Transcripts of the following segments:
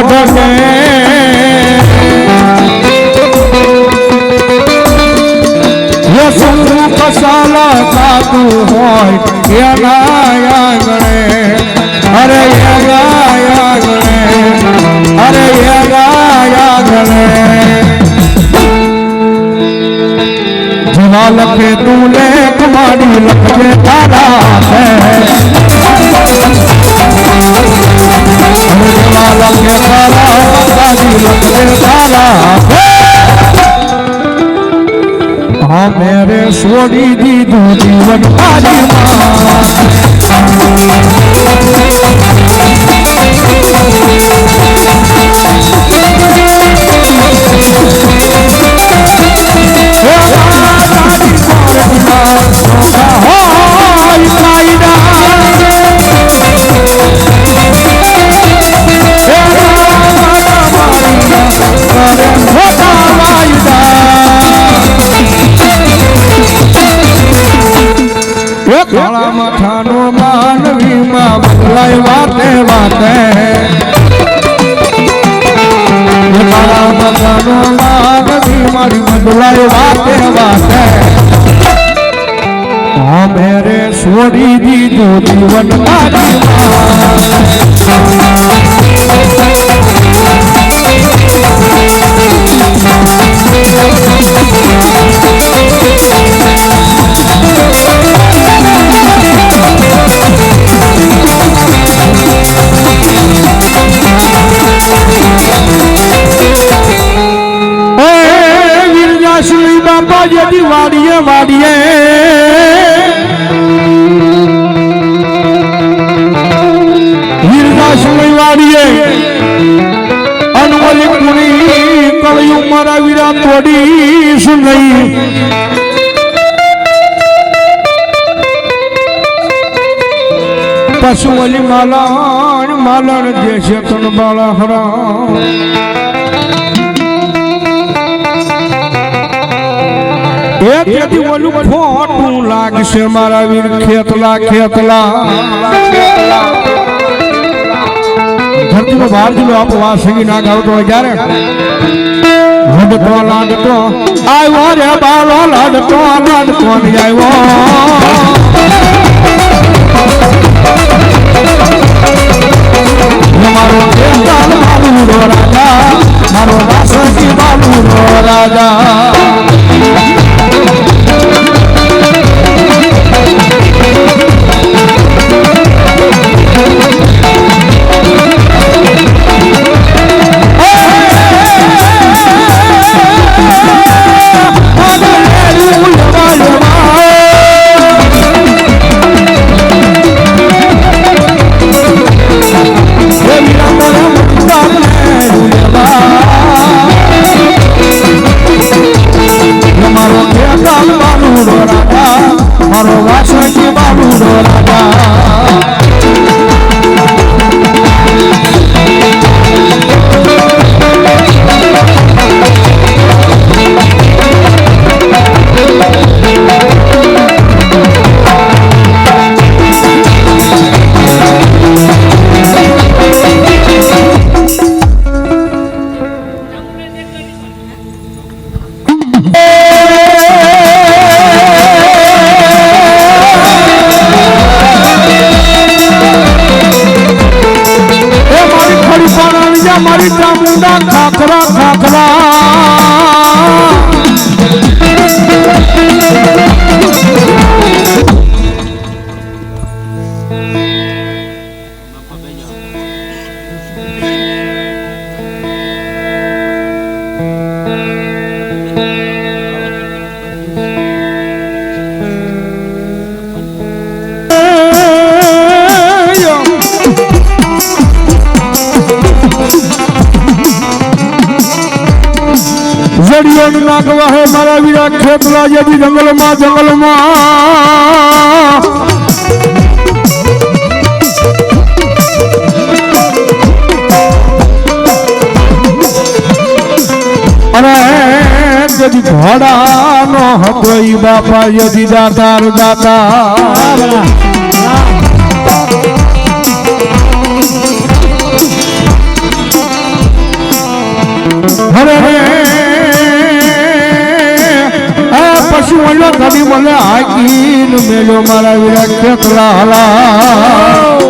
પોઢને યસુ કસાલ કાતું હોય એના આંગણે અરે એના આંગણે અરે એના આંગણે જીવા લખે તું લેખ મારી લખજે તારા હે જીવા લખે તારા મારી લખજે તારા હે મેરે છોડી દીધું જીવન મારી કાળા માથાનો માનવીમાં બદલાય વાતે વાતે કાળા માથાનો માનવી મારી બદલાય વાતે વાતે મેરે છોડી દીધું જીવન મારી બાપા જેથી વાડીએ વાડીએ વીરદાસની વાડીએ અનવલી પુરી કળિયું મારા વીરા તોડી સુનઈ પશુવલી માલણ માલણ દેશે તન બાળા હરા એથી ઓલું ખોટું લાગશે મારા વીર ખેતલા ખેતલા ધરતીનો બહાર જિલ્લો આપવા સિંગી ના ગાવતો જ્યારે લડતો લાડતો આવ્યો રે બાલો લડતો લાડતો આવ્યો મારો બાલુડો રાજા મારો વાસજી બાલુડો રાજા મારો વાસજી બાલુડો રાજા મારી ચામુંડા ખાખરા ખાખરા જડિયો નાખવા હે મારા વીરા ખેતલા જેથી જંગલમાં જંગલમાં અરે જેથી ઘોડા નો હતો ઈ બાપા જેથી દાતાર દાતા હરે રે પછી મળ્યો કદી મને હાકીન મેલો મારા વીરા કેટલા હલા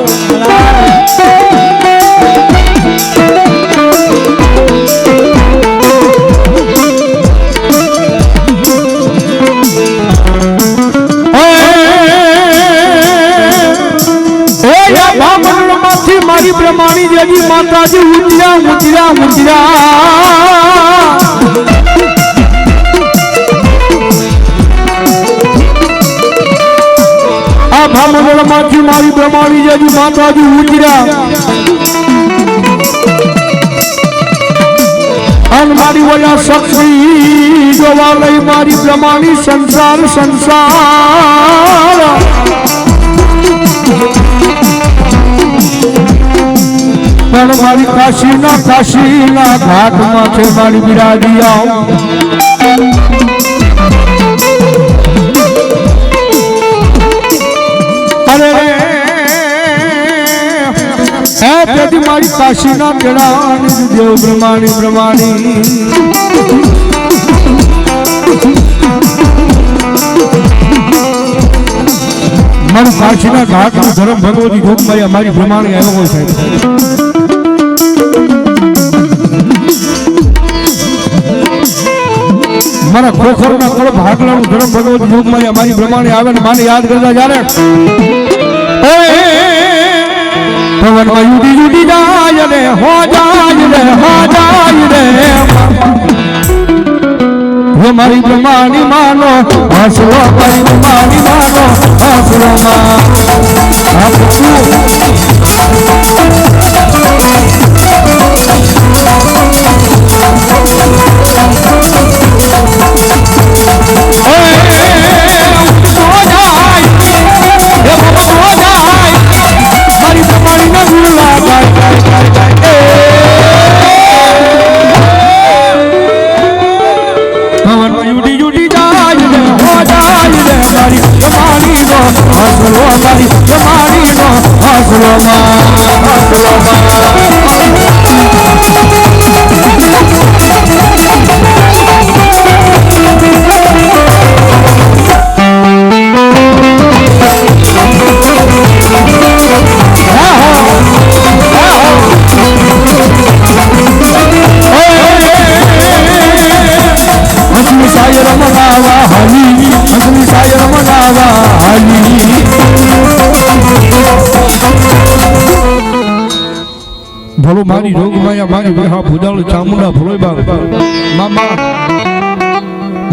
મારી બ્રહ્માણી દેવી માતાજી ઉજરા ઉજરા ઉજરા આ ભામંડળ માંથી મારી બ્રહ્માણી દેવી માતાજી ઉજરા અને મારી વયા શક્તિ જોવા લઈ મારી બ્રહ્માણી સંસાર સંસાર પણ મારી કાશીના ઘાટમાં છે મારી બિરાજી આવ અરે તેથી મારી કાશીના કેળાની દેવ બ્રહ્માણી બ્રહ્માણી મારું કાશીના ઘાટનું ધર્મ ભગવતી જોગમાયા મારી બ્રહ્માણી આવ્યો હોય સાહેબ મારા ખોખરના કળ ભાગલાનું ધર્મ ભગવતી જોગમાયા મારી બ્રહ્માણી આવે ને માને યાદ કરતા જ્યારે પવનમાં યુડી યુડી જાય રે હો જાય રે હો જાય રે હે મારી બ્રહ્માણી માનો હસલો મારી બ્રહ્માણી માનો હસલો ભલો મારી જોગમાયા મારી વિહા ભુજાળ ચામુંડા ભલોઈબા મામા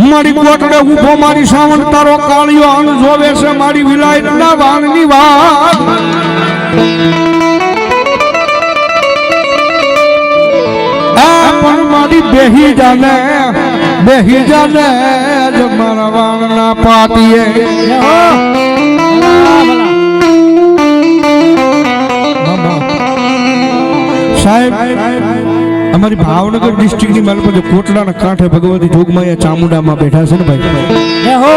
મારી કોટડે ઉભો મારી સાવણ તારો કાળિયો અણ જોવે છે મારી વિલાયતના વાણની વાત પણ મારી બેહી જાને જ મારા વાણના પાતીએ સાહેબ અમારી ભાવનગર ડિસ્ટ્રિક્ટની માલપત કોટડાના કાંઠે ભગવતી જોગમાયા ચામુંડામાં બેઠા છે ને ભાઈ હો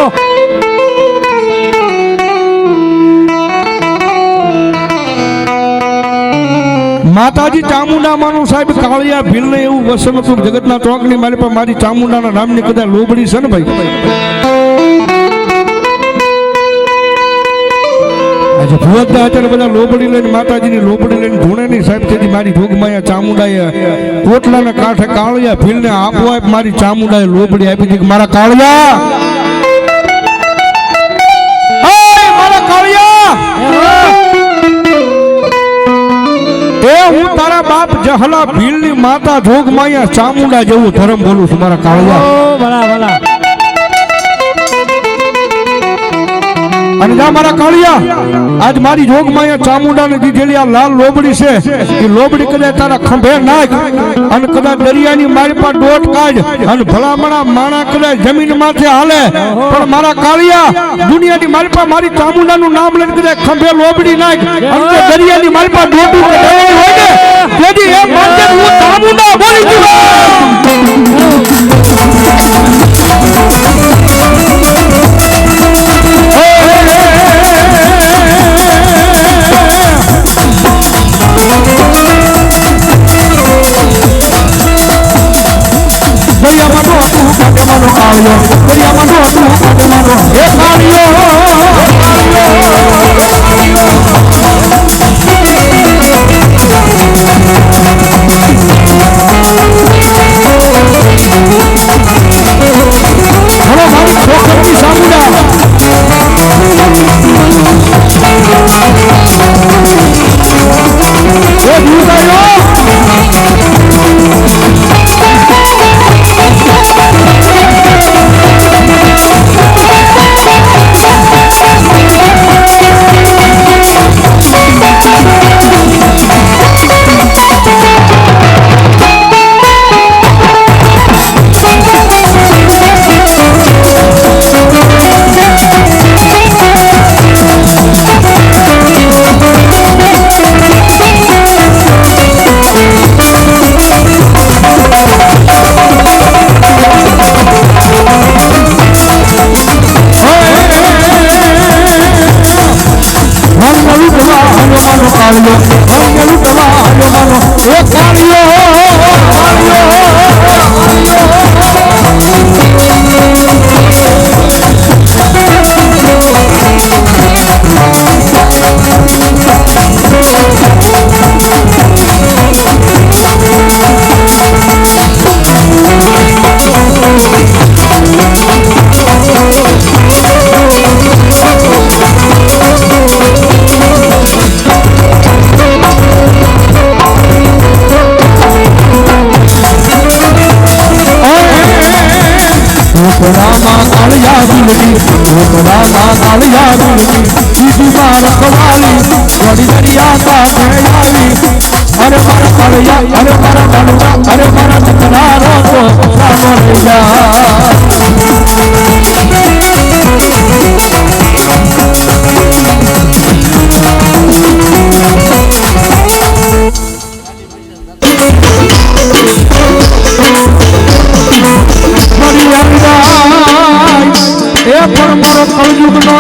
માતાજી ચામુંડામાંનું સાહેબ કાળિયા ભીલને એવું વસન હતું જગતના ચોકની મારી પર મારી ચામુંડાના નામની કદાચ લોબડી છે ને ભાઈ આજે ભુવતદા અત્યારે બધા લોબડી લઈને માતાજીની લોબડી લઈને ધૂણે ની સાહેબ તેથી મારી જોગમાયા ચામુંડાએ કોટલાના કાંઠે કાળિયા ભીલને આપવા મારી ચામુંડાએ લોબડી આપી હતી મારા કાળિયા મારા કાળિયા એ હું તારા બાપ જહલા ભીલની માતા જોગમાયા ચામુંડા જેવું ધર્મ બોલું છું મારા કાળિયા બરાબર અને જા મારા કાળિયા આજ મારી જોગમાયા ચામુંડાને દીધેલી આ લાલ લોબડી છે એ લોબડી કદાચ તારા ખંભે નાખ અને કદાચ દરિયાની મારી પાસે દોટ કાઢ અને ભલામણા માણા કદાચ જમીન માથે હાલે પણ મારા કાળિયા દુનિયાની મારી પાસે મારી ચામુંડાનું નામ લઈને કદાચ ખંભે લોબડી નાખ અને દરિયાની મારી પાસે દોટું હોય ને તેથી એ માટે હું ચામુંડા બોલી છું દરિયામાં નો હતું આદમાનો એ કાળિયો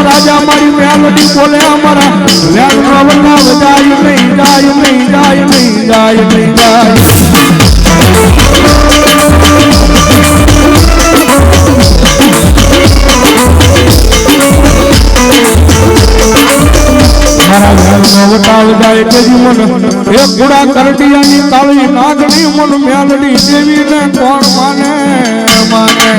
રાજા મારી મેલડી બોલે અમારા જાય નહીં જાય નહીં જાય નહીં જાય નહીં જાય મારા ઘરમાં વટાવ જાય તેજી મન એક ગુડા કરડિયાની કાળી નાગણી મન મેલડી દેવીને કોણ માને માને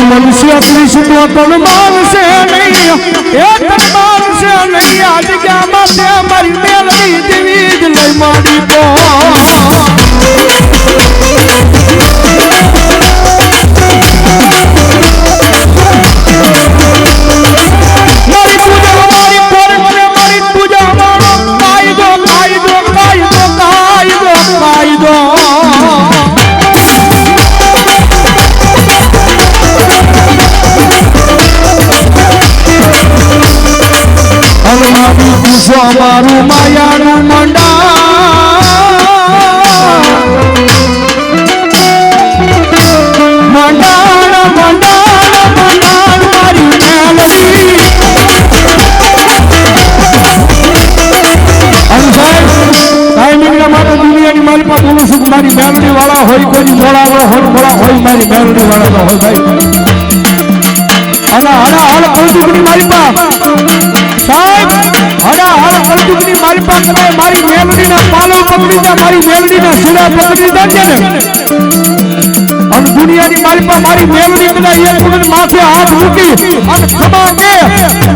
મનુષ્ય કૃષ્ણ પણ માનશે નહીં એ પણ માનશે નહીં આ જગ્યામાં તે મારી મેલડી દેવી જ લઈ માડી તો મારું માયાનું મંડાણ મારી મેલડી દુનિયાની મારી પાસે બોલું છું મારી મેલડી વાળા હોય કોઈ મોડા હોય મારી મેલડી વાળા હોય ભાઈ અને હાલ કૌતુકની મારી પાસે સાહેબ કલયુગની મારી પાસે મારી મેલડીના પાલો પકડી દે મારી મેલડીના શિરા પકડી દે ને અને દુનિયાની મારી પાસે મારી મેલડી બધા એક વખત માથે હાથ મૂકી અને ખમા દે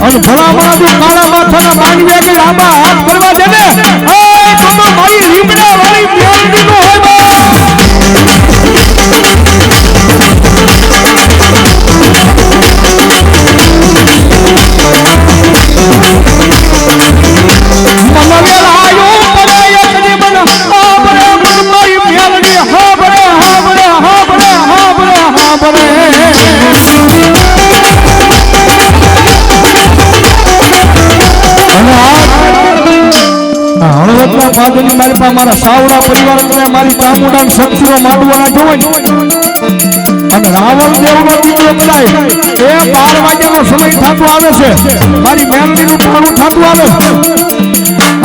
અને ભલામણા જો કાળા માથાના માંડવે કે લાંબા હાથ કરવા દે ને એ તમે મારી રીમડા વાળી મેલડીનો હોય મને મહાદેવની મારી પાસે મારા સાવડા પરિવાર કરે મારી ચામુંડા શક્તિનો માંડવાના જોવે અને રાવણ દેવનો દીકરો કદાય એ 12 વાગ્યાનો સમય થતો આવે છે મારી મેલડીનું ટાણું થતું આવે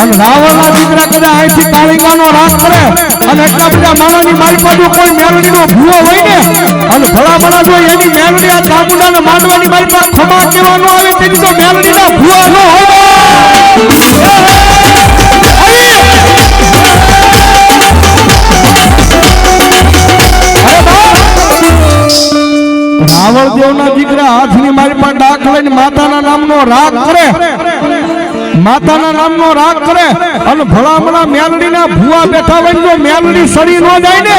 અને રાવણના દીકરા કદાચ અહીંથી કાળિકાનો રાગ કરે અને એટલા બધા માણાની મારી પાસે કોઈ મેલડીનો ભૂવો હોય ને અને ભલામણા જો એની મેલડી આ ચામુંડાને માંડવાની મારી પાસે ખમા કહેવાનો આવે તેની તો મેલડીના ભૂવા ન હોય રાવણ દેવના દીકરા હાથની મારી પાસે ડાક લઈને માતાના નામનો રાગ કરે અને ભલામણા મેલડીના ભૂવા બેઠા હોય જો મેલડી સડી ન જાય ને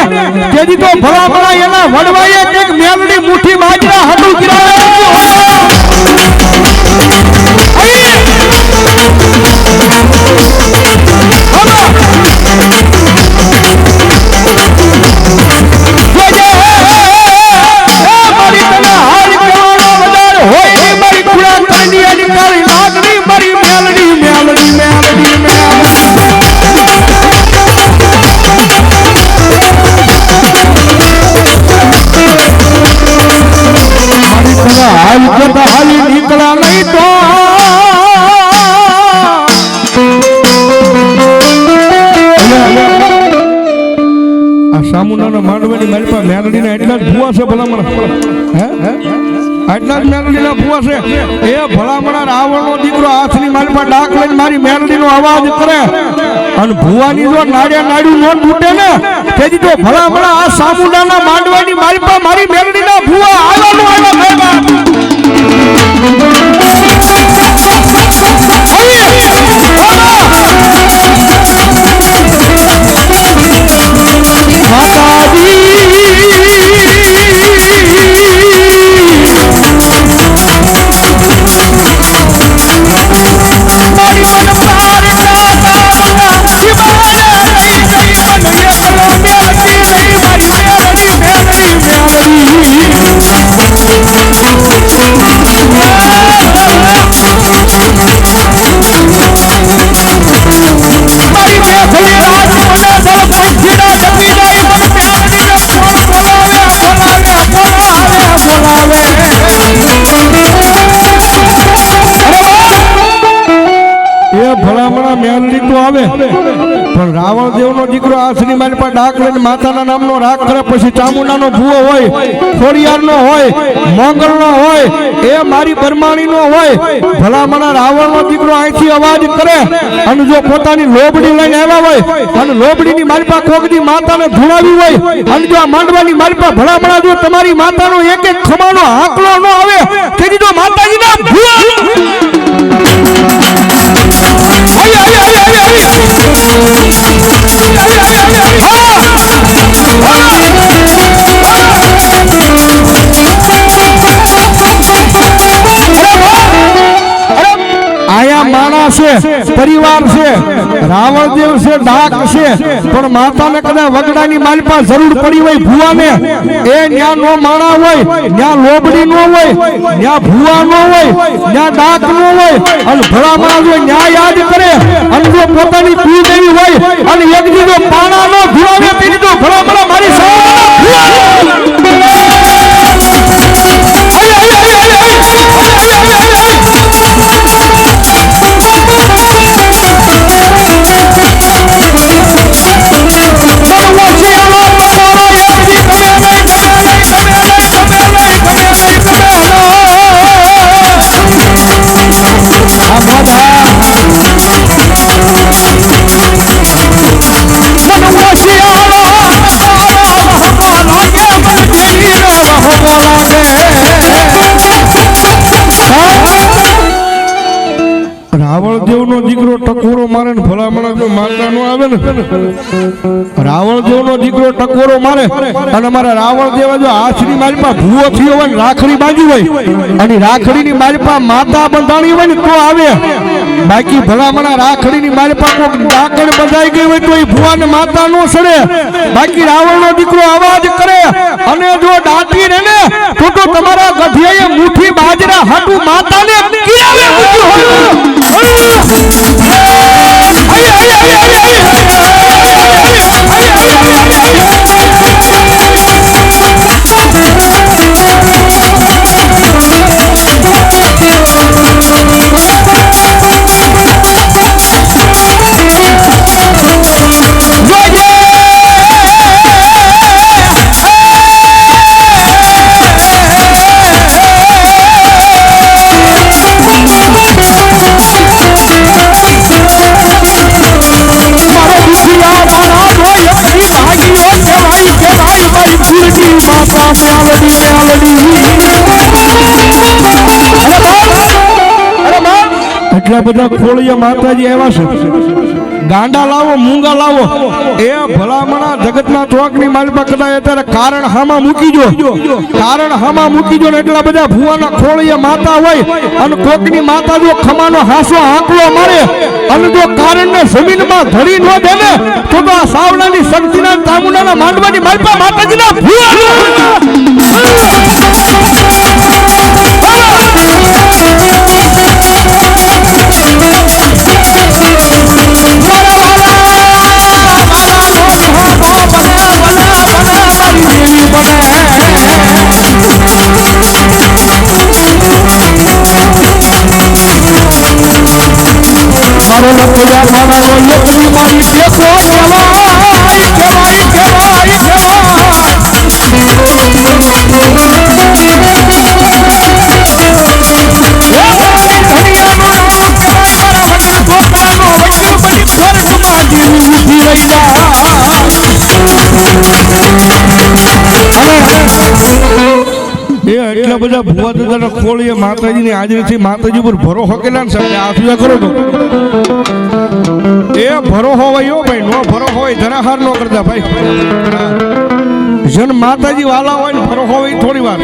તેથી તો ભલામણા એના વડવાઈએ કંઈક મેલડી મુઠ્ઠી બાજરા હાડું ગિરાવે હાલી નીકળા નહીં તો આ સામુંડાના માંડવાની મારી પાસે મેલડીના એટલા જ ભૂવા છે ભલામણા એટલા જ મેલડીના ભૂવા છે એ ભલામણા રાવણનો દીકરો હાથની મારી પાસે ડાક લઈને મારી મેલડીનો અવાજ કરે અને ભૂવાની જો નાડ્યા નાડ્યું ન તૂટે ને તેથી તો ભલામણા આ સામુંડાના માંડવાની મારી પાસે મારી મેલડીના ભૂવા આવવાનું ભલામણા મેલડી તો આવે પણ રાવણ દેવનો દીકરો આસની મારી પાસે ડાક લઈને માતાના નામનો રાગ કરે પછી ચામુંડાનો ભૂવો હોય ખોડિયારનો હોય મોંગલનો હોય એ મારી બરમાણીનો હોય ભલામણા રાવણનો દીકરો અહીંથી અવાજ કરે અને જો પોતાની લોબડી લઈને આવ્યા હોય અને લોબડીની મારી પાસે કોકની માતાને ધૂણાવી હોય અને જો આ માંડવાની મારી પાસે ભલામણા જો તમારી માતાનો એક એક ખમાનો આંકલો ન આવે તેથી તો માતાજીના ભૂવા આયા માણસ છે પરિવાર છે રાવણ દેવ છે ડાક છે પણ માતાને કદાચ વગડાની મારી પાસે જરૂર પડી હોય ભૂવાને એ ન્યા નો માણા હોય ન્યા લોબડી નો હોય ન્યા ભૂવા નો હોય ન્યા ડાક નો હોય અને ભલામણા જો ન્યા યાદ કરે અને જો પોતાની પી દેવી હોય અને એક દીધો પાણા નો ભૂવાવે તેની તો ભલામણા મારી રાવણ દેવનો દીકરો ટકોરો મારે ને ભલામણા જો મારતા નો આવે ને રાવણ દેવનો દીકરો ટકોરો મારે અને મારા રાવણ દેવ જો હાથની મારી પાસે ભૂવો થયો હોય ને રાખડી બાંધી હોય અને રાખડીની મારી પાસે માતા બંધાણી હોય ને તો આવે બાકી ભલામણા રાખડીની મારી પાસે કોઈ ડાકણ બંધાઈ ગઈ હોય તો એ ભૂવાને માતા નો સડે બાકી રાવણનો દીકરો અવાજ કરે અને જો દાટી રે ને તો તમારા ગઢિયાએ મુઠ્ઠી બાજરા હાટુ માતાને કિરાવે મૂક્યું હોય એટલા બધા ખોળિયા માતાજી આવ્યા છે ગાંડા લાવો મૂંગા લાવો એ ભલામણા જગતના ચોકની માલમાં કદાચ અત્યારે કારણ હામાં મૂકી જો કારણ હામાં મૂકી જો ને એટલા બધા ભુવાના ખોળિયા માતા હોય અને કોકની માતા જો ખમાનો હાસો આંકલો મારે અને જો કારણને જમીનમાં ધરી ન દે ને તો આ સાવલાની શક્તિના ચામુંડાના માંડવાની માલપા માતાજીના મારો લખોયા મારો એકલી મારી ટેકો કહેવાય કહેવાય કહેવાય એટલા બધા ભુવા દાદાના ખોળીએ માતાજીની હાજરીથી માતાજી પર ભરોસો કેટલા ને સાહેબ આફિયા કરો તો એ ભરોસો હોય એવો ભાઈ નો ભરોસો હોય ધરાહાર નો કરતા ભાઈ જન માતાજી વાલા હોય ને ભરોસો હોય થોડી વાર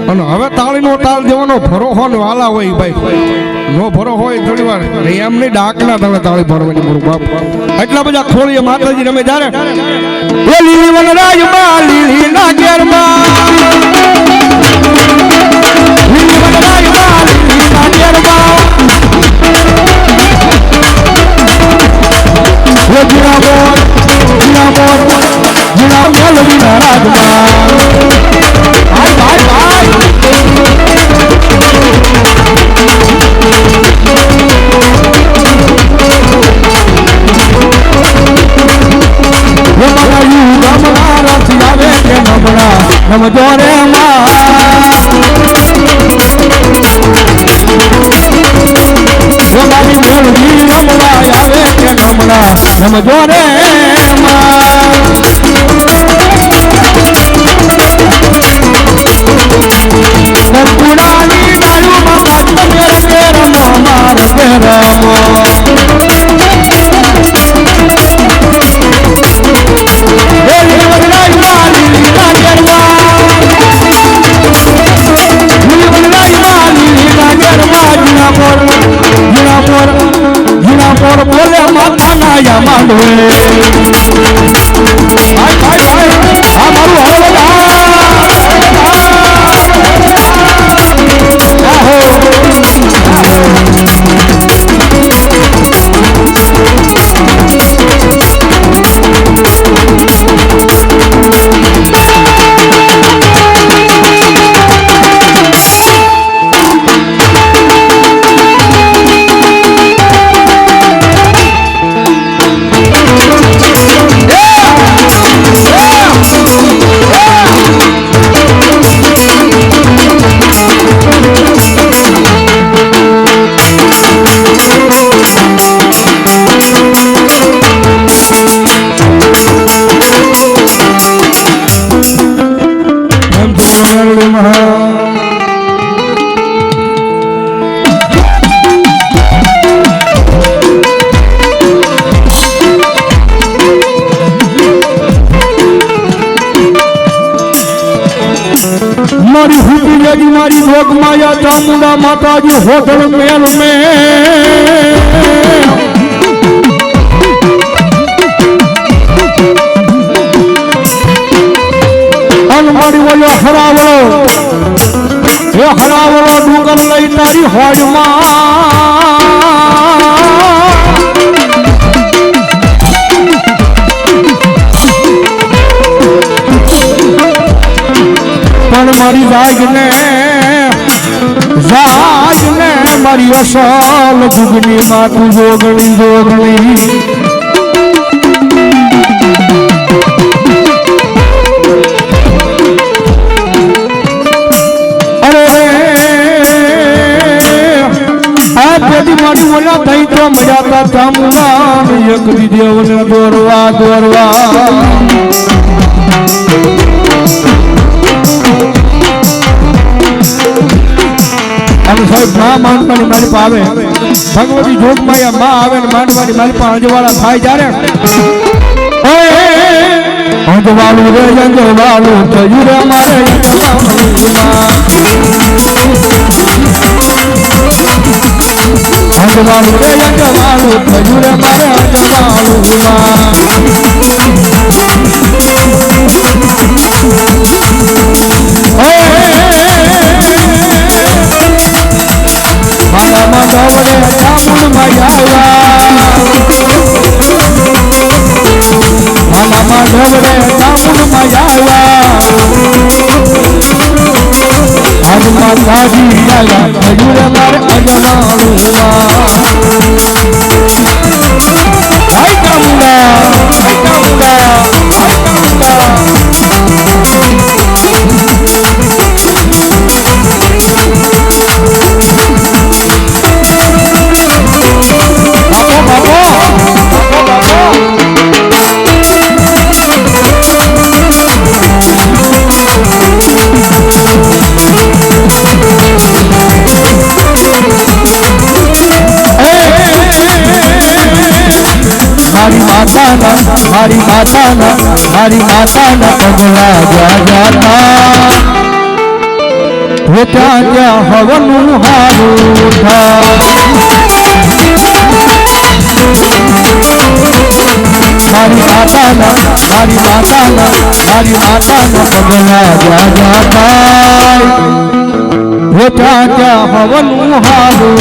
અને હવે તાળીનો તાળ દેવાનો ભરોસો ને વાલા હોય ભાઈ નો ભરો હોય થોડી વાર એમ નહીં ડાકના તમે તાળી ભરવાની મારું બાપ એટલા બધા ખોળીએ માતાજી રમે જ્યારે એ લીલી વનરાજમાં લીલી નાગેરમાં લીલી વનરાજમાં લીલી નાગેરમાં ઓ જીણા મોર લીલા રાજમાં ભાઈ ભાઈ ભાઈ નમજો રે મારી મોરબી રમવા આવે કે નમણા નમજો રે પુરાની ડાળુમાં રમો માર por bola matana ya mandwe ay ay ay amaru hola मारी हुकी लगी मारी लोक माया चामुंडा माता जी होटल मेल में अनमारी वो हरावड़ो ये हरावड़ो डूंगर लई तारी होज मां मारी जाग ने मारी असल जुगनी मातू जोगनी जोगनी अरे आधी मारी बोला थी तो मजा था चामुंडा एक देव ने दोरवा दोरवा અને સાહેબ માં માંડવાની મારી પાસે આવે ભગવતી જોગમાયા માં આવે ને માંડવાની મારી પાસે અંજવાળા થાય જ્યારે અંજવાળું રે અંજવાળું થયું રે મારે અંજવાળું રે અંજવાળું થયું રે મારે અંજવાળું માયામાં દોડે ચામુંડ માયામાં દોડે ચામુંડ માયા આજમાં કાઢી આવ્યા થયું રે મારે અંજવાળું હાય ચામુંડા હાય ચામુંડા હાય ચામુંડા મારી માતાના પગલા જાતા ત્યાં ત્યાં હવનું હારું મારી માતાના પગલા જાતા ત્યાં ત્યાં હવનું હારું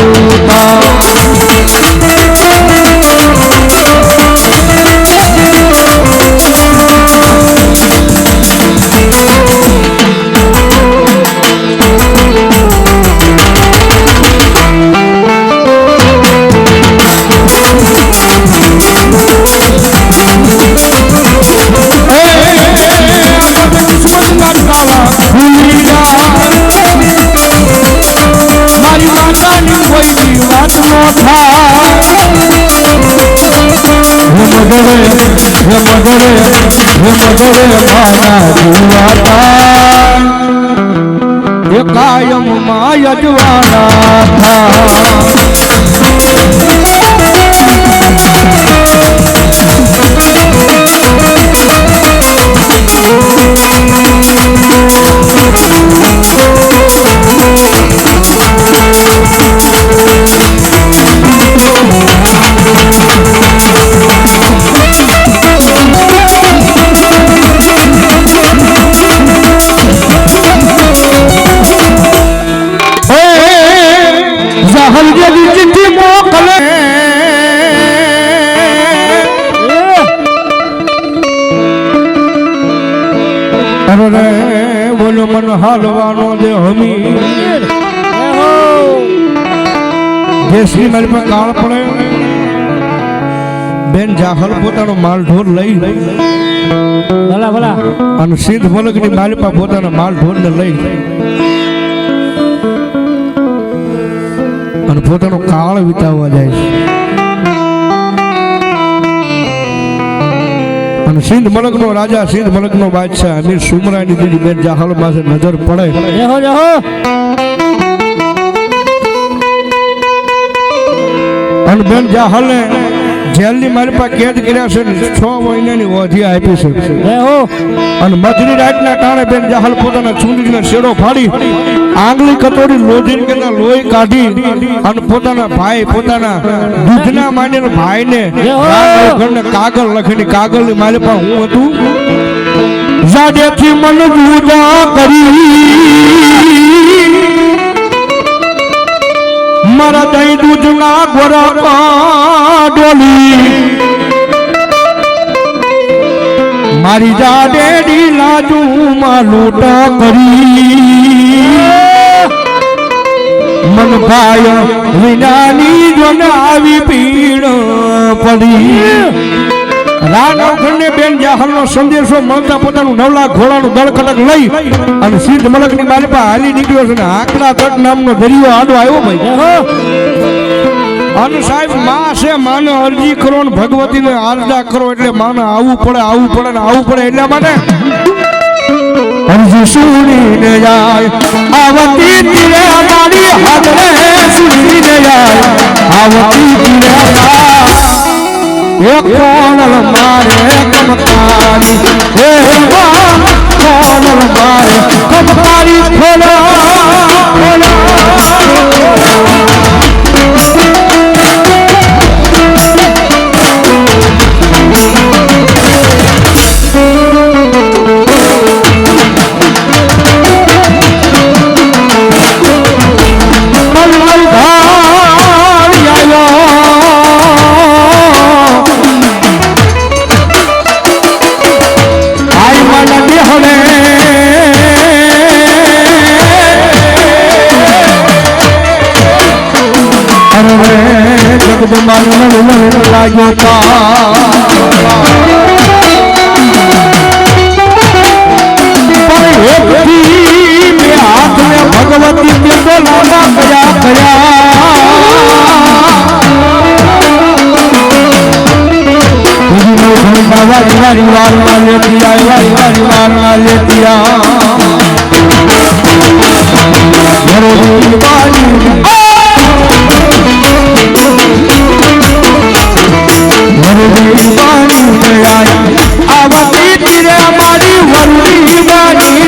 કાયમ માં યજવાના બોલો મન હાલવાનો જે હમી દેશની મારી પર કાળ પડે બેન જાહલ પોતાનો માલ ઢોર લઈ અને સિદ્ધ મલકની મારી પર પોતાના માલ ઢોર ને લઈ અને પોતાનો કાળ વિતાવવા જાય છે અને સિંધ મલકનો રાજા સિંધ મલકનો બાદશાહ અમીર સુમરાની દીદી બેન જાહલ પાસે નજર પડે અને બેન જાહલને જેલની મારી પાસે કેદ કર્યા છે 6 મહિનાની ઓધી આપી છે અને મધની રાતના ટાણે બેન જાહલ પોતાના ચૂંદડીનો શેડો ફાડી આંગળી કટોરી લોધીને કેતા લોહી કાઢી અને પોતાના ભાઈ પોતાના દૂધના માંડીને ભાઈને ઘરને કાગળ લખીને કાગળની મારી પાસે હું હતું જાડેથી મન જુદા કરી મારા દહીં દૂધના ગોરા ડોલી મારી જાડેડી લાજુમાં લૂંટા કરી મન ભાઈ વિનાની જોને આવી પીડ પડી રાણવખંડને બેન જાહલનો સંદેશો મળતા પોતાનું 9 લાખ ઘોડાનું દળ કટક લઈ અને સિદ્ધ મલકની મારી પાસે હાલી નીકળ્યો છે ને આકડા તટ નામનો દરિયો આડો આવ્યો ભાઈ અને સાહેબ માં છે માને અરજી કરો ને ભગવતીને આરડા કરો એટલે માને આવવું પડે ને આવવું પડે એટલા માટે હરજી સુણીને જાય આવતી તીરે મારી હાથરે સુણીને જાય આવતી તીરે એક કોણ મારે કમકારી હે કોણ મારે કમકારી ખોલા લાગ્યો હાથ ને ભગવતી કેતો લાંબા કયા કયા વારી વારમાં લેતી વારી વારમાં લેતી આવતી તીરે મારી વલ્લી બાની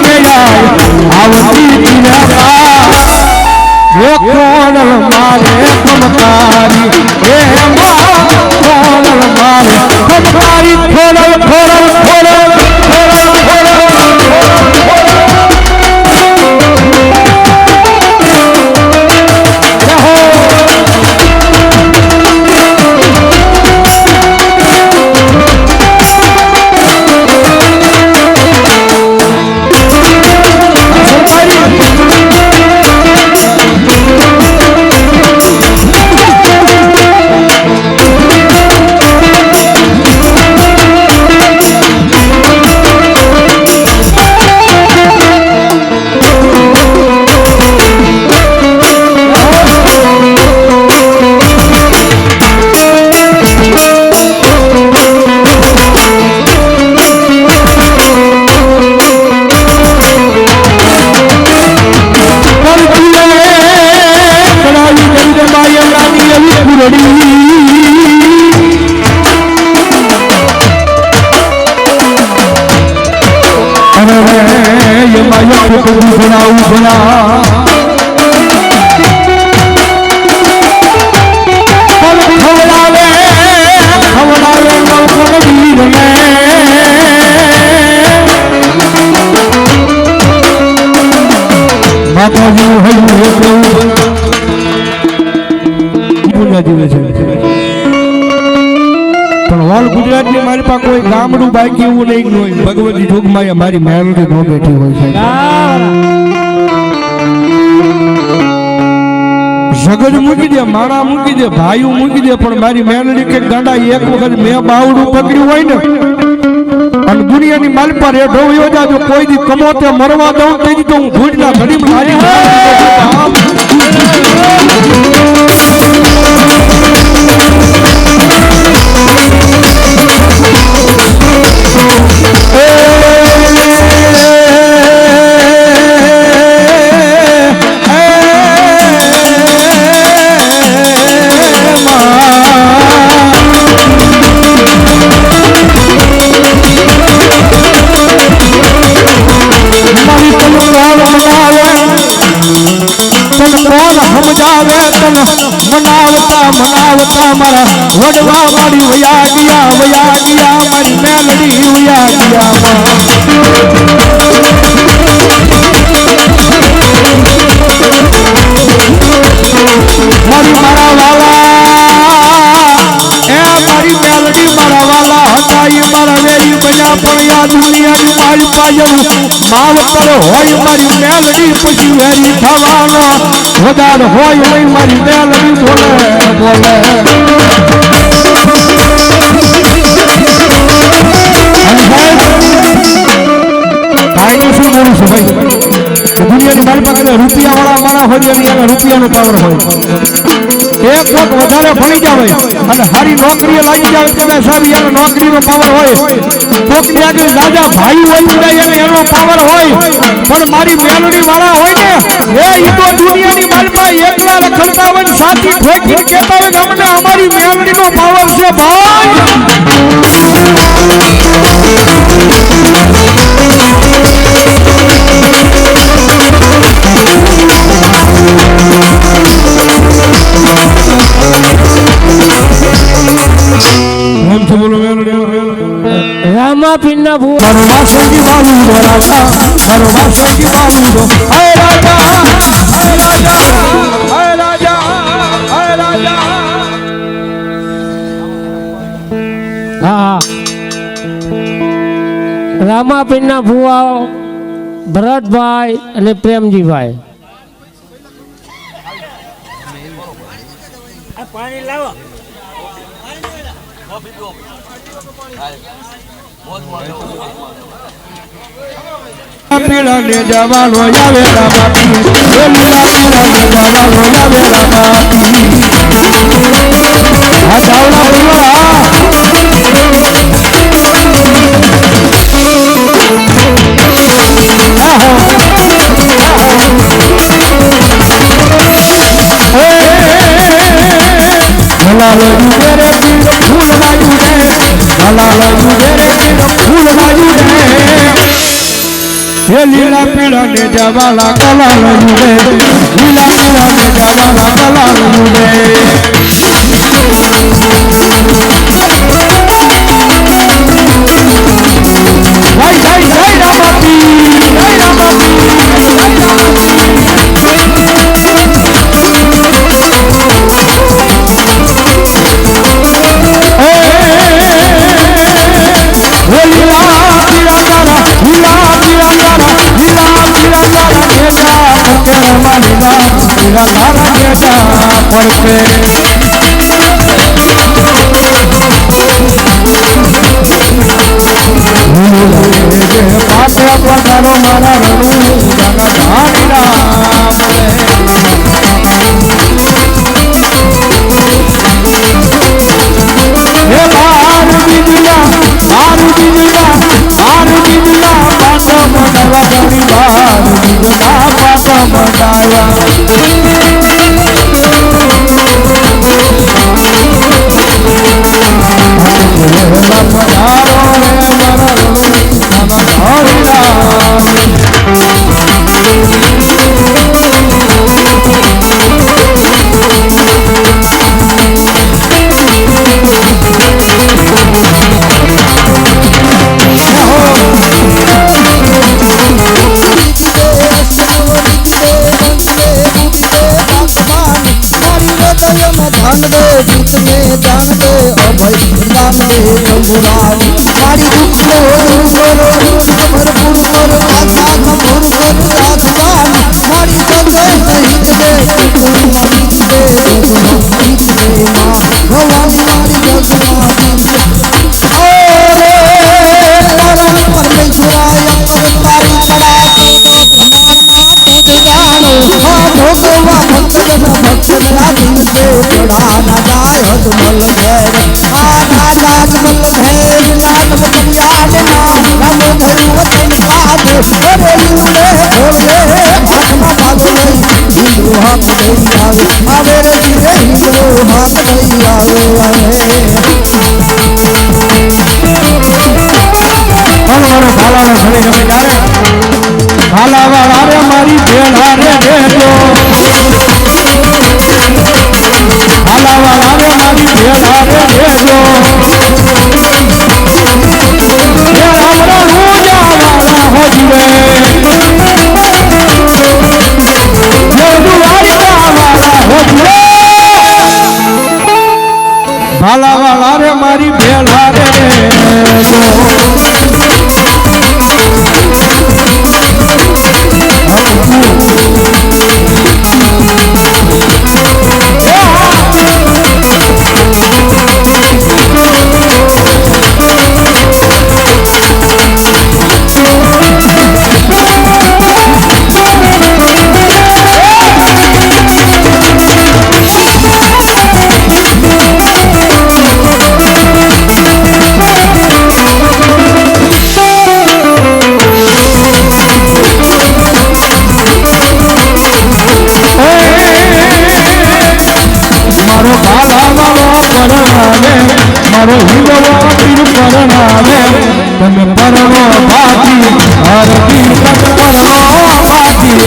આવતી તીરે કોણ મારે કમકારી હે કોણ મારે કમકારી થોડો થોડો થોડો ગુજરાતની મારી પાસે કોઈ ગામડું બાકી એવું નહીં હોય ભગવતી જોગમાં મારી મેલડી નો બેઠી હોય છે જગત મૂકી દે માણા મૂકી દે ભાઈઓ મૂકી દે પણ મારી મેલડી કે ગાંડા એક વખત મેં બાવડું પકડ્યું હોય ને અને દુનિયાની માલ પર હેઠો વયો જાજો કોઈ દી કમોતે મરવા દઉં તેથી તો હું ભૂજના ઘડી મારી મનાવતા મારા વડવા મારી વયા ગયા મારી મેલડી વયા ગયા મારી મારા વાલા મારી મેલડી મારા વાલા હતા એ મારા વેરી બન્યા પણ યા દુનિયાની મારી પાછળ માવતર હોય મારી મેલડી પછી વેરી થવાનો વધાર હોય નહીં મારી મેલડી બોલે બોલે દુનિયાની મારી પાસે રૂપિયા વાળા મારા હોય રૂપિયાનો પાવર હોય એક કોક વધારે ભણી જાવે અને સારી નોકરીએ લાગી જાવે કદાચ સાહેબ એનો નોકરીનો પાવર હોય કોકની આગળ દાદા ભાઈ હોય કદાચ એનો પાવર હોય પણ મારી મેલડી વાળા હોય ને એ ઈ તો દુનિયાની માલમાં એકલા રખડતા હોય સાથી ઠોકીને કહેતા હોય કે અમને અમારી મેલડીનો પાવર છે ભાઈ રામા પિન્ના ભૂ મારો વાસંગી બાબુ રાજા મારો વાસંગી બાબુ હે રાજા હે રાજા હે રાજા હે રાજા હા રામા પિન્ના ભુવા ભરતભાઈ અને પ્રેમજીભાઈ પાણી લાવો પીળા ને જવાનો આવે રામાપી પીળા ને જવાનો આવે રામાપી આ ચાવડા બોલવા લાલો યુરે પીળ ફૂલ વાયુ રે લાલો યુરે પીળ ફૂલ વાયુ રે હે લીલા પીળા ને જવાલા કલા યુરે લીલા પીળા ને જવાલા કલા યુરે જય જય જય રામાપી જય રામાપી મારી ભેળા રે દેજો હાલાવા રે મારી ભેળા રે દેજો હે રામરો રોજા વાળા હોજવે ભાલાવાળા રે મારી ભેળા રે બાલા વાળો પરણાવે મારો હિંદવો પીર પરણાવે તમે પરણો બાકી હરતી તમે પરણો બાકી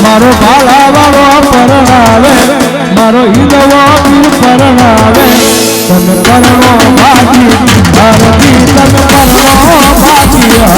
મારો બાલા વાળો પરણાવે મારો હિંદવો પીર પરણાવે તમે પરણો બાકી હરતી તમે પરણો બાકી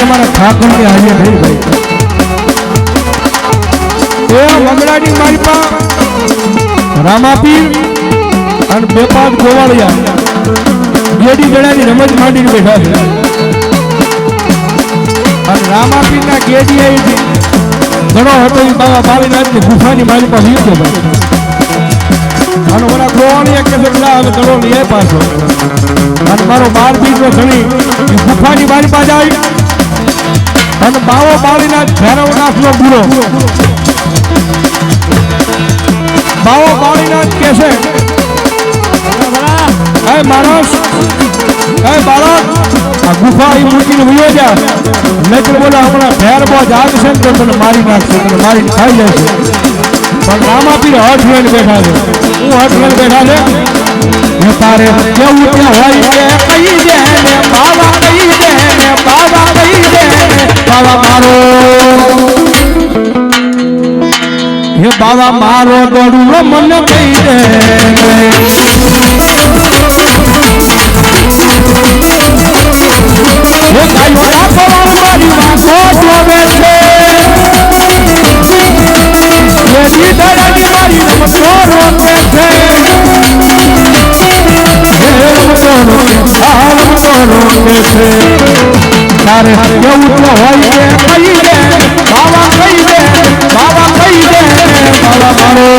મારા ઠાકોર કે હાજર થઈ ભાઈ એ વગડાની મારી પા રામાપીર અને બેપાદ ગોવાળિયા ગેડી ગળાની રમત માંડીને બેઠા છે અને રામાપીર ના ગેડી આવી ઘણો હતો એ બાબા બાવીનાથની ગુફાની મારી પાસે વીર ભાઈ અને ઓલા ગોવાળિયા કે કેટલા હવે ઘણો લઈ પાછો અને મારો 12 બીજો ઘણી ગુફાની મારી પાસે આવી અને બાવો બાળીના ભૈરવનાથનો ગુરુ બાવો બાળીનાથ કે છે એ માણસ એ બાળક આ ગુફા એ મૂકીને વયો જા નકર બોલા હમણાં ભેર બહુ જાગશે ને તો તને મારી નાખશે તને મારી ખાઈ જશે પણ રામાપીર હઠ લઈને બેઠા છે હું હઠ લઈને બેઠા છે એ તારે કેવું ત્યાં હોય કે કહી દે ને બાવા કહી દે ને બાવા કહી દે બાવા મારો હે બાવા મારો દોડું મને કહી દે હે ગાયો રાખવા મારી વાતો જોવે છે એ દીદાની મારી નમતો રોકે છે હે નમતો રોકે છે તારે કેવું તો હોય કે કહી દે બાવા કહી દે બાવા કહી દે બાવા મારો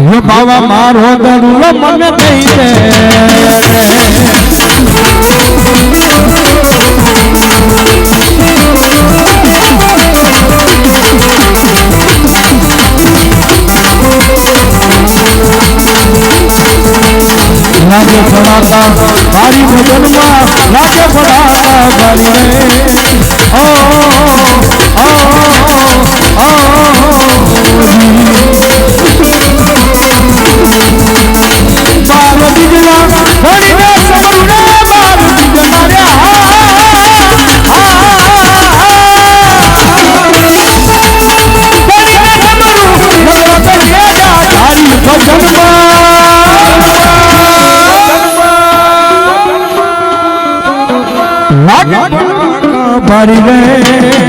હે બાવા મારો દડુલો મને કહી દે લાગે ફડાકા મારી ભજનમાં લાગે ફડાકા ગાલી રે ઓ બાર બીજલા ઘડીને સમરુને બાર બીજ માર્યા બારી રે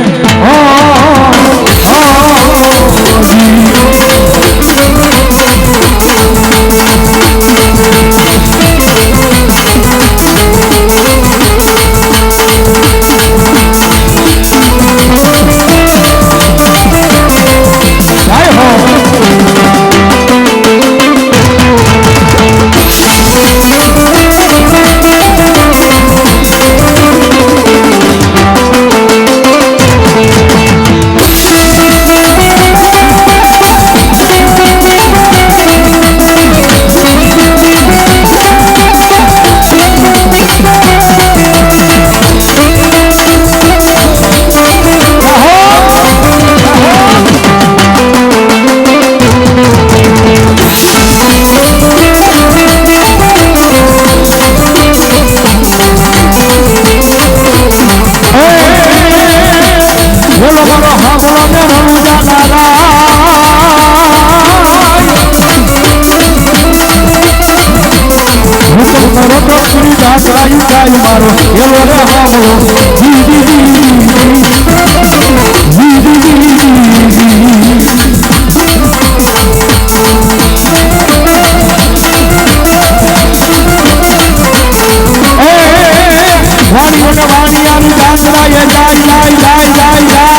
જાત્રાએ જાય જાય જાય જાય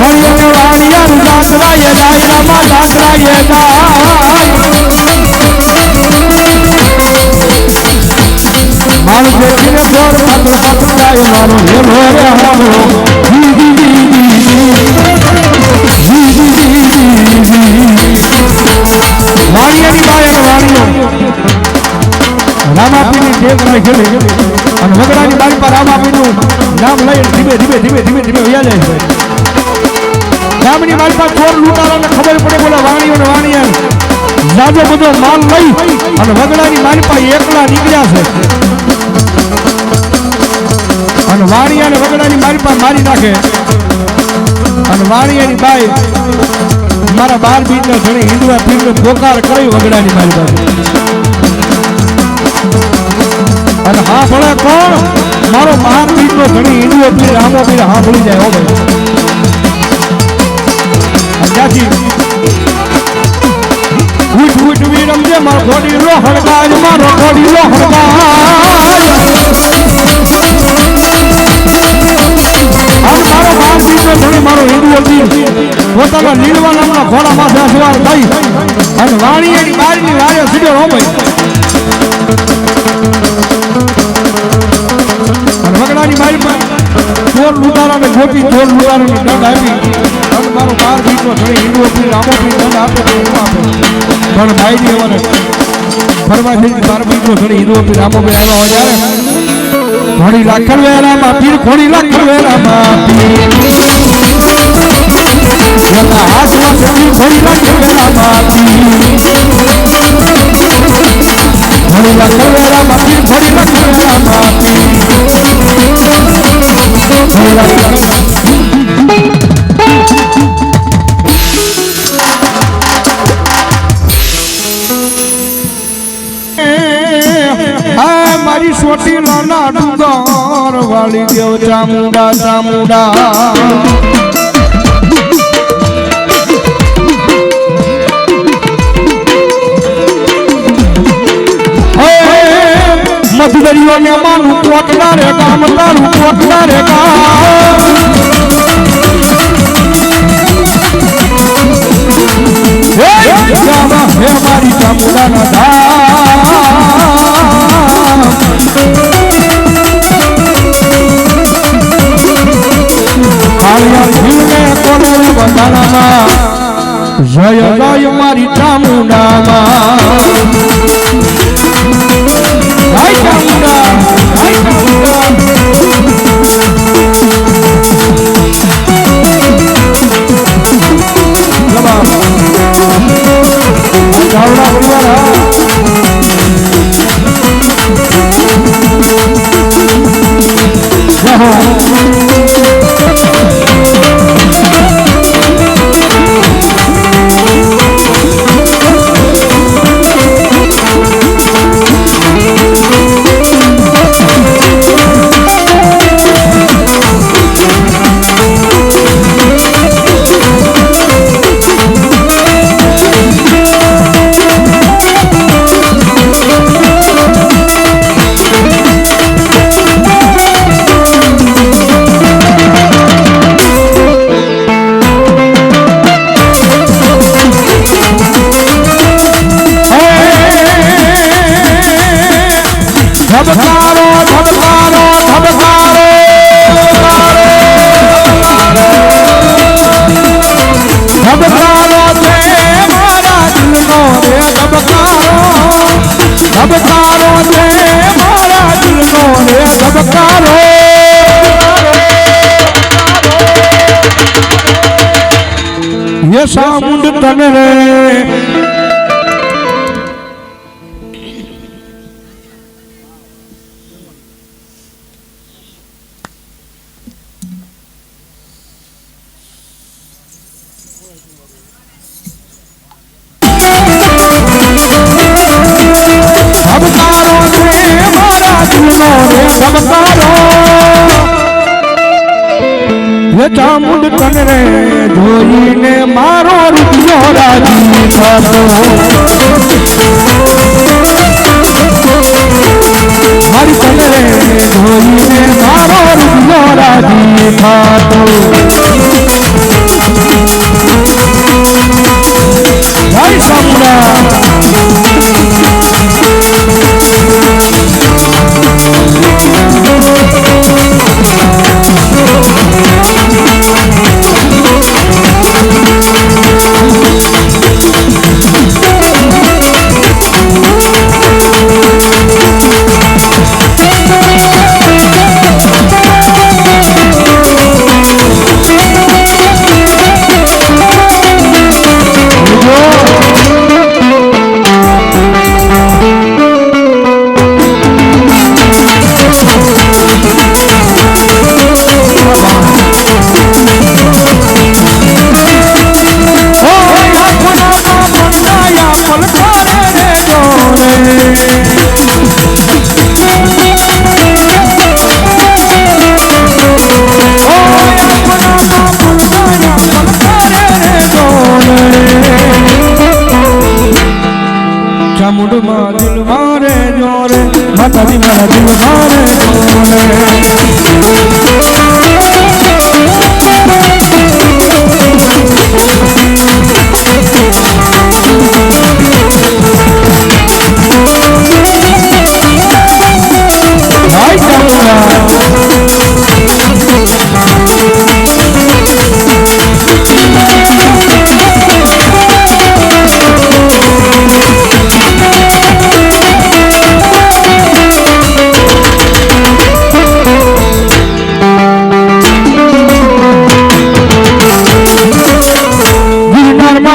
વાણિયાને વાણિયાનું જાત્રાએ જાય રામા જાત્રાએ જાય મારું જેઠીને ગોર પાત્ર પાત્ર જાય મારો હેલો રે હાલો વાણિયાની બાય વાણિયો રામાપીની ટેપ રાખેલી અને વગડાની બારી પર રામાપીનું નામ લઈ ધીમે ધીમે ધીમે ધીમે ધીમે વયા જાય છે ગામની બારી પર ચોર લૂંટારાને ખબર પડે બોલે વાણિયો ને વાણિયા જાજો બધો માલ લઈ અને વગડાની બારી પર એકલા નીકળ્યા છે અને વાણિયા ને વગડાની બારી પર મારી નાખે અને વાણિયાની બાઈ મારા 12 બીજને ઘણી હિન્દુઆ પીરને પોકાર કરી વગડાની મારી બાજુ અને હા ભલે કોણ મારો 12 બીજનો ઘણી હિન્દુઓ પીર આમો પીર હા ભૂલી જાય હો ભાઈ ત્યાંથી ઉઠ ઉઠ વીર રમજે મારો ઘોડી રો હળગાજ મારો ઘોડી રો હળગાજ મારો 12 બીજનો ઘણી મારો હિન્દુઓ પીર પોતાના લીલવા નામના ઘોડા માથે સવાર થઈ અને વાણીયાની બારીની વારે સીધો રોમાઈ અને વગડાની બારી પર ચોર લૂંટારાને ગોપી ચોર લૂંટારાને દંડ આપી અને મારો 12 બીજનો ઘણી હિન્દુઓ પીર રામો પીર દંડ આપે તો હું આપે પણ ભાઈની અમારે ફરવા થઈ 12 બીજનો ઘણી હિન્દુઓ પીર રામો પીર આવ્યા હોય ત્યારે ઘોડી લાખણ વેરામાં પીર ઘોડી લાખણ વેરામાં પીર હાથમાં પીર ઘોડી લાખણ વેરામાં પીર ઘોડી લાખણ વેરામાં પીર ઘોડી લાખણ વેરામાં પીર ઘોડી લાખણ મારી સોટી લાના ડુંગર વાળી દેવ ચામુંડા ચામુંડા મધદરિયો ને માનું કોટડા રે ગામ તારું કોટડા રે ગામ હે મારી ચામુંડા ના ધામ જય જય મારી ચામુંડામાં જય ચામુંડા જય સામુંડ તને રે ચામુંડ તને રે જોઈને મારો રૂપિયો રાજી થતો મારો રૂપિયો રાજી થાતો જય સામુડા ચામુંડમાં દિલ મારે જોરે માતાજી મારા દિલ મારે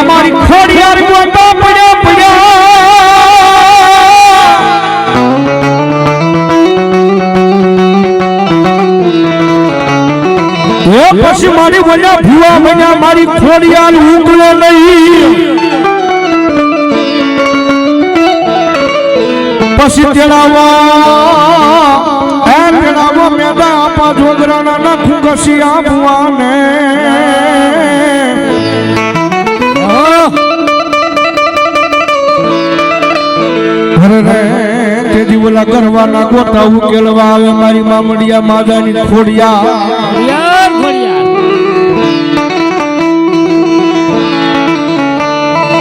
મારી ખોડિયાર ગોતા પડ્યા પડ્યા પછી મારી વજા ભૂવા બન્યા મારી ખોડિયાર ઊંઘલો નહીં પછી તેડાવા મેદા આપા જોગરાના નાખું ઘસી આપવાને તેથી ઓલા કરવાના ગોતા ઉકેલવા આવે મારી મામડિયા માદાની ખોડિયા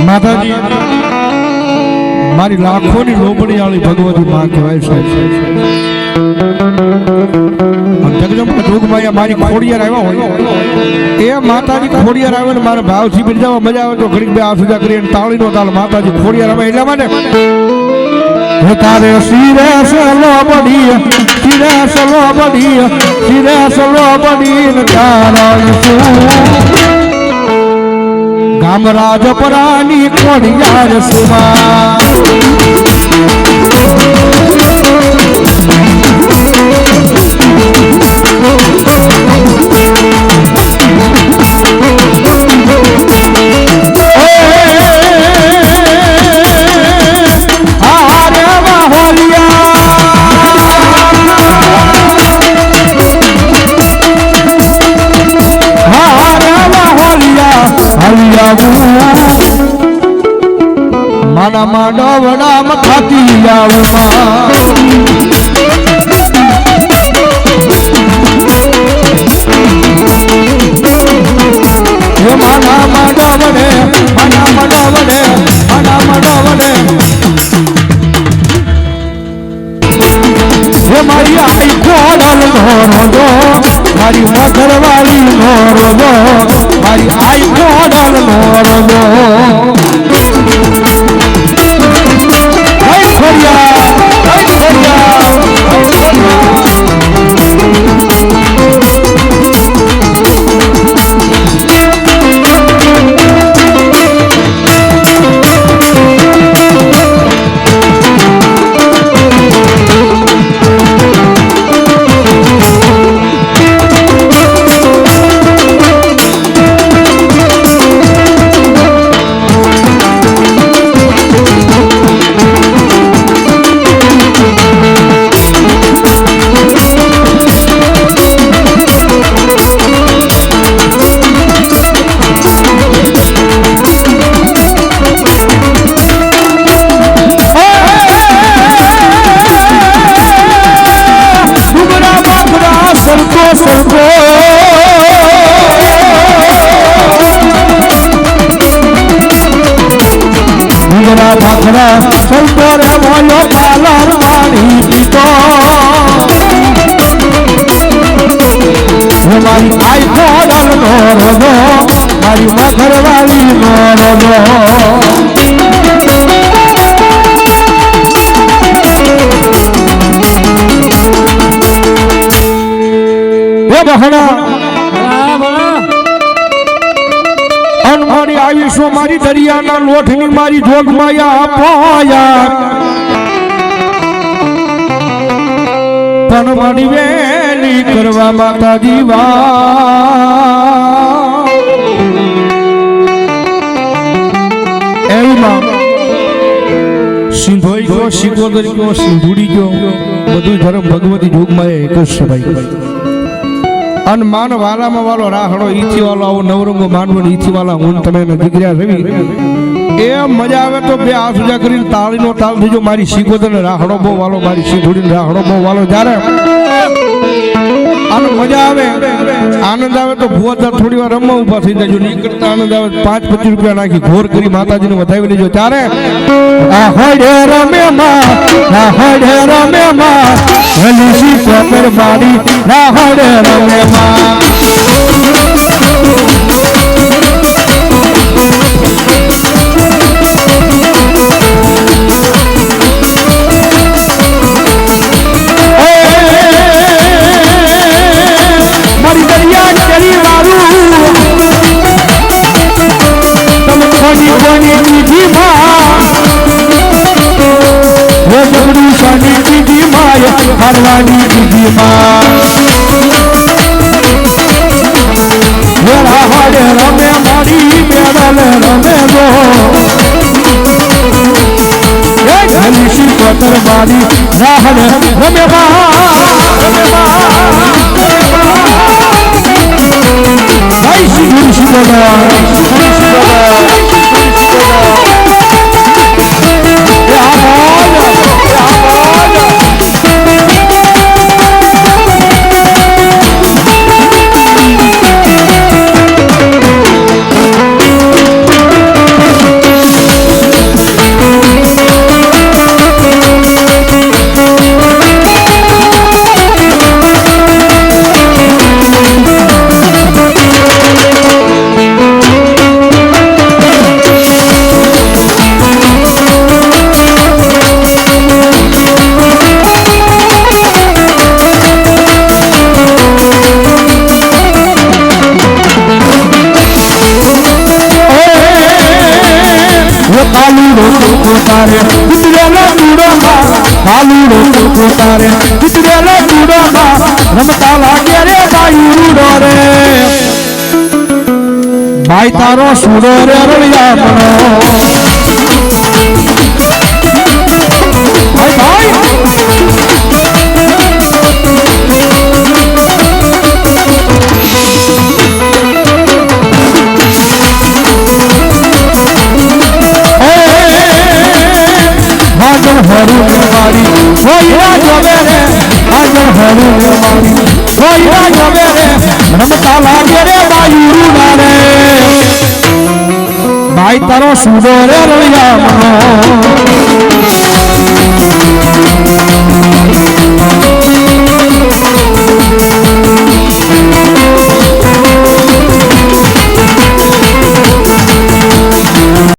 માતાજી મારી લાખોની લોબડી વાળી ભગવતી માં કહેવાય છે જગદંબા જોગમાયા મારી ખોડિયાર આવ્યા હોય એ માતાજી ખોડિયાર આવે ને મારા ભાવથી બિરજાવા મજા આવે તો ઘડીક બે આસુજા કરીને તાળીનો તાલ માતાજી ખોડિયાર આવે એટલા માટે તારે શિરે સલો બડી ગામ રાજપરાની ખોડિયાર સુમા માના માંડવડા મથાતી આવમાં હે માના માંડવડે હે મારી આઈ ખોડલ રોજો મારી મધરવાળી રોજો મારી આઈ ખોડલ રોજો કહણા હા બોલો અન મારી આવીશો મારી દરિયાના લોઠની મારી જોગમાયા અપાયા પણ મારી વેલી કરવા માતાજી વા એમાં સિંધોઈ ગયો શિકોદર ગયો સિંધુડી ગયો બધું ધર્મ ભગવતી જોગમાયા એક જ છે ભાઈ અન માન વાલામાં વાલો રાહડો ઈથી વાલો આવો નવરંગો માનવો ઈથી વાલા હું તમે દીકરા રવિ એ મજા આવે તો બે હાથ ઉજા કરીને તાળીનો તાલ થજો મારી શીખોદર રાહડો બહુ વાલો મારી શીખોડી રાહડો બહુ વાલો જ્યારે આનો મજા આવે આનંદ આવે તો ભુવાદાર થોડી વાર રમવા ઉભા થઈ જજો નીકળતા આનંદ આવે 5-25 રૂપિયા નાખી ઘોર કરી માતાજીને વધાવી લેજો ત્યારે આ હડે રમે માં આ હડે રમે માં હલીસી કોપર માડી ના હડે રમે માં મારી દરિયા ચરી વાળું તમે કોની કોની દીધી માં હે બગડી સાની દીધી માય હરવાની દીધી માં હે રાહડે રમે મારી મેળલ રમે ગો હે ઘલીસી કોતર મારી રાહડે રમે માં ભાઈ શીખું તારે કિતરેલો ચૂડોમાં કાલુડો ટોકો તારે કિતરેલો ચૂડોમાં રમતા લાગે રે બાયુડો રે ભાઈ તારો સુડો રે રળિયા મનો ભાઈ ભાઈ હરું મારી કોઈરા જોવે રે આગળ હરું મારી કોઈરા જોવે રે રમતા લાગે રે બાયુડા રે ભાઈ તારો સુડો રે રળિયા મનો